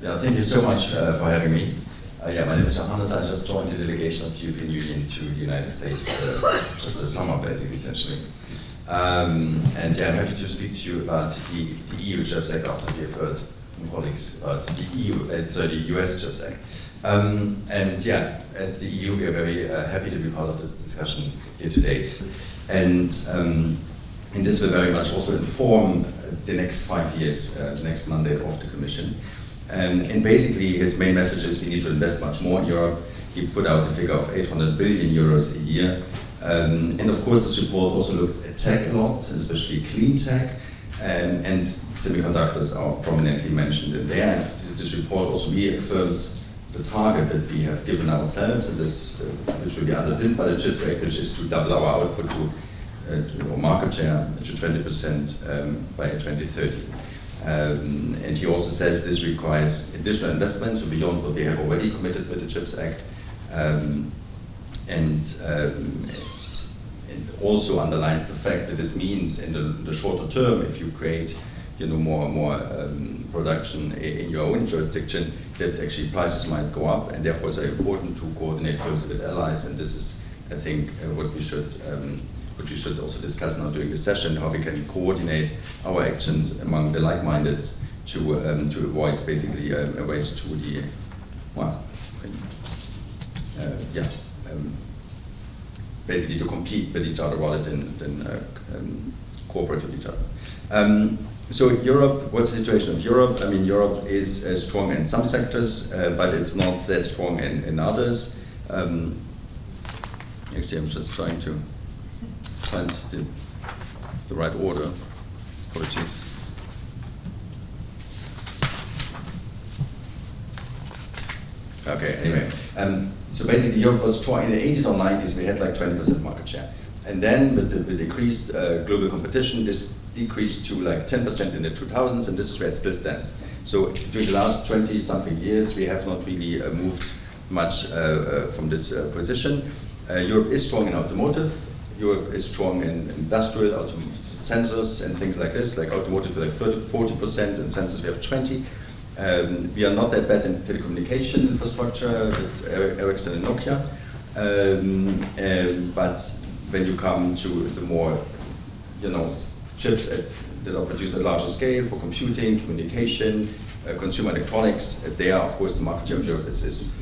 Yeah, thank you so much for having me. Yeah, my name is Johannes. I just joined the delegation of the European Union to the United States just this summer, basically, essentially. And yeah, I'm happy to speak to you about the EU Chips Act after we have heard from colleagues about the US Chips Act. And yeah, as the EU, we are very happy to be part of this discussion here today. And this will very much also inform the next 5 years, the next mandate of the Commission. And basically, his main message is we need to invest much more in Europe. He put out a figure of 800 billion euros a year. And of course, this report also looks at tech a lot, and especially clean tech. And semiconductors are prominently mentioned in there. And this report also reaffirms the target that we have given ourselves, and this, which will be underpinned by the CHIPS Act, which is to double our output to market share to 20% by 2030. And he also says this requires additional investments beyond what we have already committed with the CHIPS Act, and also underlines the fact that this means in the shorter term, if you create more production in your own jurisdiction, that actually prices might go up, and therefore it's very important to coordinate closely with allies. And this is, I think, what we should also discuss now during the session, how we can coordinate our actions among the like-minded to avoid basically a race to the, basically to compete with each other rather than cooperate with each other. So Europe, what's the situation of Europe? I mean, Europe is strong in some sectors, but it's not that strong in others. Actually, I'm just trying to find the right order. Apologies. Okay, anyway. So basically Europe was strong in the 80s or 90s, we had like 20% market share. And then with the decreased global competition, this decreased to like 10% in the 2000s, and this is where it still stands. So during the last 20-something years, we have not really moved much from this position. Europe is strong in automotive. Europe is strong in industrial sensors and things like this, like automotive like 40%, and sensors we have 20%. We are not that bad in telecommunication infrastructure with Ericsson and Nokia, but when you come to the more, chips that are produced at larger scale for computing, communication, consumer electronics, there, of course, the market share of Europe is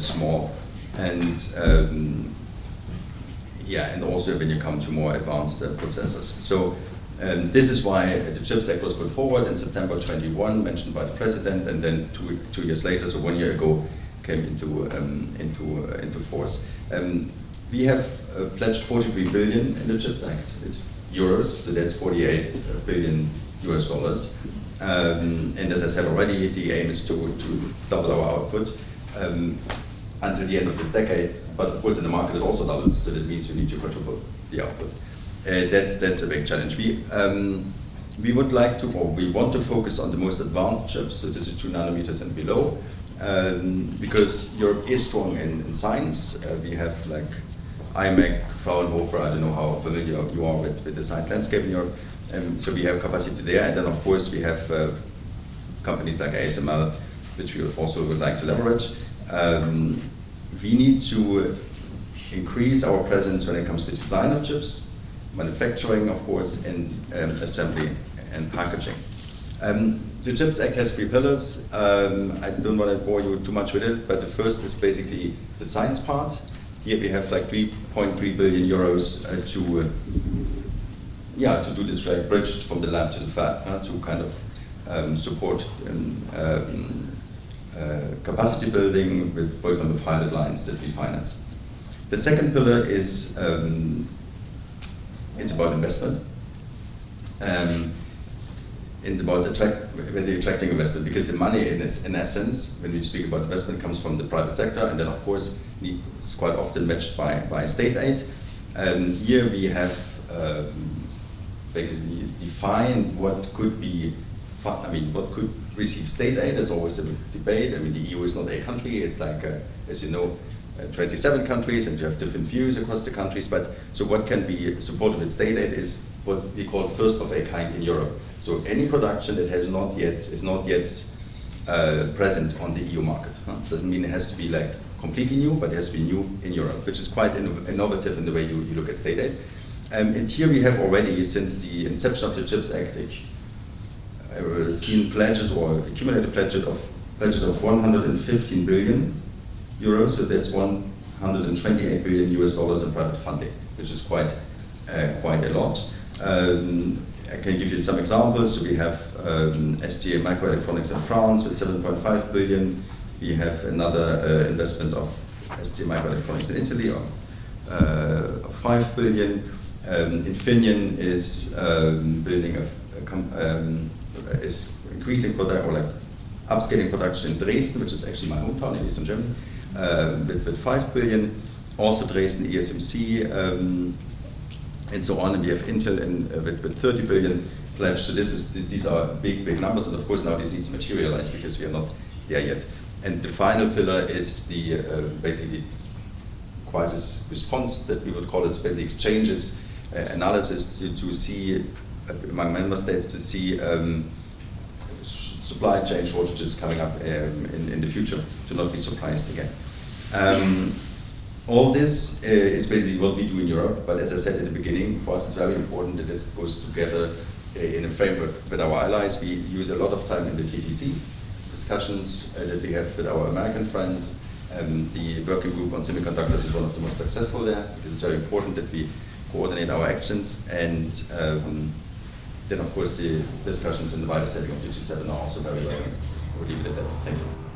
small. And and also when you come to more advanced processors. So this is why the CHIPS Act was put forward in September 21, mentioned by the president, and then two years later, so 1 year ago, came into force. We have pledged 43 billion in the CHIPS Act. It's euros, so that's 48 billion US dollars. And as I said already, the aim is to double our output until the end of this decade. But of course, in the market it also doubles, so that means you need to quadruple the output. That's a big challenge. We would like to, or we want to focus on the most advanced chips. So this is 2 nanometers and below, because Europe is strong in science. We have like IMEC, Fraunhofer. I don't know how familiar you are with the science landscape in Europe. So we have capacity there, and then of course we have companies like ASML, which we also would like to leverage. We need to increase our presence when it comes to design of chips, manufacturing, of course, and assembly and packaging. The CHIPS Act has 3 pillars. I don't want to bore you too much with it, but the first is basically the science part. Here we have like 3.3 billion euros to do this like bridge from the lab to the fab, to kind of support capacity building with, for example, pilot lines that we finance. The second pillar is it's about investment. It's about attracting investment, because the money in essence, when we speak about investment, comes from the private sector, and then of course it's quite often matched by state aid. Here we have basically defined what could be, what could receive state aid. There's always a debate. I mean, the EU is not a country. It's like, as you know, 27 countries, and you have different views across the countries. But so what can be supported with state aid is what we call first of a kind in Europe. So any production that is not yet present on the EU market. Doesn't mean it has to be like completely new, but it has to be new in Europe, which is quite innovative in the way you look at state aid. And here we have already, since the inception of the CHIPS Act, seen pledges or accumulated pledges of 115 billion euros. So that's 128 billion US dollars in private funding, which is quite a lot. I can give you some examples. So we have STA Microelectronics in France with 7.5 billion. We have another investment of STA Microelectronics in Italy of 5 billion. Infineon is building is increasing product or like upscaling production in Dresden, which is actually my hometown in Eastern Germany, with 5 billion. Also Dresden, ESMC, and so on. And we have Intel with 30 billion pledged. So these are big numbers, and of course now this needs to materialize because we are not there yet. And the final pillar is the basically crisis response that we would call it, basically exchanges, analysis to see among member states to see supply chain shortages coming up in the future, to not be surprised again. All this is basically what we do in Europe, but as I said at the beginning, for us it's very important that this goes together in a framework with our allies. We use a lot of time in the TTC discussions that we have with our American friends. The working group on semiconductors is one of the most successful there, because it's very important that we coordinate our actions, and then of course the discussions in the wider setting of the G7 are also very relevant. I would leave it at that. Thank you.